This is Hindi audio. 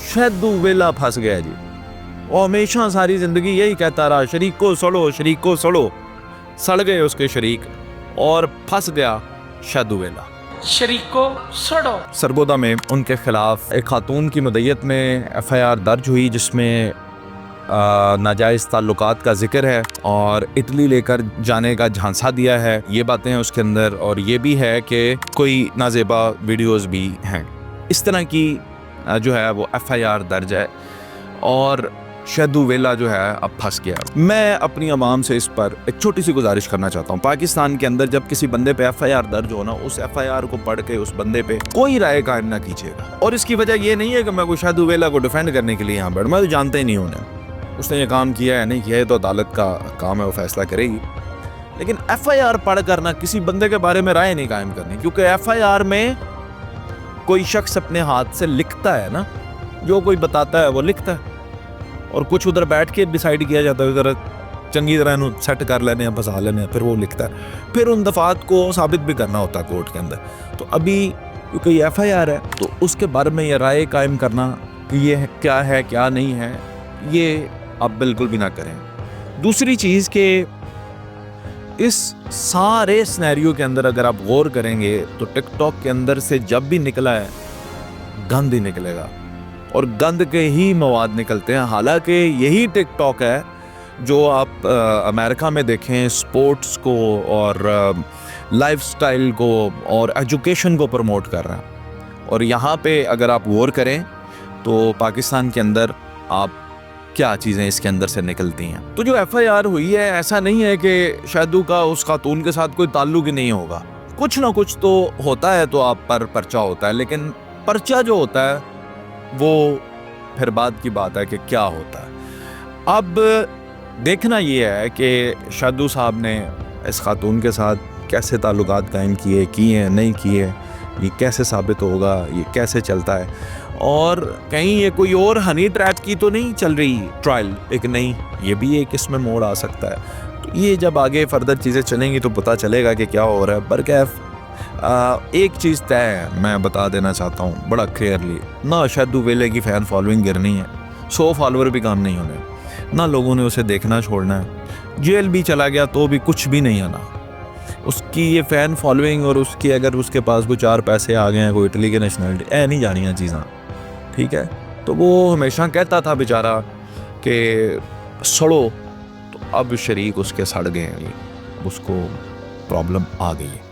शैदू वेला फंस गया जी। वो हमेशा सारी ज़िंदगी यही कहता रहा, शरीक को सड़ो, शरीक को सड़ो। सड़ गए उसके शरीक और फंस गया शैदू वेला। शरीक को सड़ो। सरगोदा में उनके खिलाफ एक खातून की मदय्यत में FIR दर्ज हुई, जिसमें नाजायज़ ताल्लुकात का जिक्र है और इटली लेकर जाने का झांसा दिया है, ये बातें हैं उसके अंदर। और ये भी है कि कोई नाजेबा वीडियोस भी हैं। इस तरह की जो है वो FIR दर्ज है और शैदू वेला जो है अब फंस गया। मैं अपनी आवाम से इस पर एक छोटी सी गुजारिश करना चाहता हूँ। पाकिस्तान के अंदर जब किसी बंदे पे FIR दर्ज हो ना, उस FIR को पढ़ के उस बंदे पे कोई राय कायम ना कीजिएगा। और इसकी वजह ये नहीं है कि मैं कोई शैदू वेला को डिफेंड करने के लिए यहाँ बैठ, मैं तो जानते ही नहीं उन्हें, उसने ये काम किया है नहीं किया है तो अदालत का काम है, वो फैसला करेगी। लेकिन FIR पढ़ कर ना किसी बंदे के बारे में राय नहीं कायम करनी, क्योंकि FIR में कोई शख्स अपने हाथ से लिखता है ना, जो कोई बताता है वो लिखता है, और कुछ उधर बैठ के डिसाइड किया जाता है, उधर चंगी तरह सेट कर लेने हैं, फंसा लेने हैं, फिर वो लिखता है, फिर उन दफात को साबित भी करना होता है कोर्ट के अंदर। तो अभी क्योंकि ये FIR है तो उसके बारे में ये राय कायम करना कि ये है क्या नहीं है, ये आप बिल्कुल भी ना करें। दूसरी चीज़ कि इस सारे सिनेरियो के अंदर अगर आप गौर करेंगे तो टिकटॉक के अंदर से जब भी निकला है गंद ही निकलेगा, और गंद के ही मवाद निकलते हैं। हालांकि यही टिकटॉक है जो आप अमेरिका में देखें स्पोर्ट्स को और लाइफस्टाइल को और एजुकेशन को प्रमोट कर रहा है, और यहाँ पे अगर आप गौर करें तो पाकिस्तान के अंदर आप क्या चीज़ें इसके अंदर से निकलती हैं। तो जो FIR हुई है, ऐसा नहीं है कि शैदू का उस खातून के साथ कोई ताल्लुक ही नहीं होगा, कुछ ना कुछ तो होता है, तो आप पर पर्चा होता है। लेकिन पर्चा जो होता है वो फिर बाद की बात है कि क्या होता है। अब देखना ये है कि शैदू साहब ने इस खातून के साथ कैसे ताल्लुकात कायम किए नहीं किए, ये कैसे साबित होगा, ये कैसे चलता है, और कहीं ये कोई और हनी ट्रैप की तो नहीं चल रही ट्रायल, एक नहीं, ये भी एक इसमें मोड़ आ सकता है। तो ये जब आगे फर्दर चीज़ें चलेंगी तो पता चलेगा कि क्या हो रहा है। पर कैफ एक चीज़ तय है, मैं बता देना चाहता हूँ बड़ा क्लियरली, ना शैदू वेले की फ़ैन फॉलोइंग गिरनी है, 100 फॉलोअर भी काम नहीं होने, ना लोगों ने उसे देखना छोड़ना है। जेल भी चला गया तो भी कुछ भी नहीं आना, उसकी ये फ़ैन फॉलोइंग और उसकी अगर उसके पास कोई 4 पैसे आ गए हैं, कोई इटली के नेशनलिटी नहीं जानियाँ चीज़ां, ठीक है। तो वो हमेशा कहता था बेचारा कि सड़ो, तो अब शरीक उसके सड़ गए हैं, उसको प्रॉब्लम आ गई है।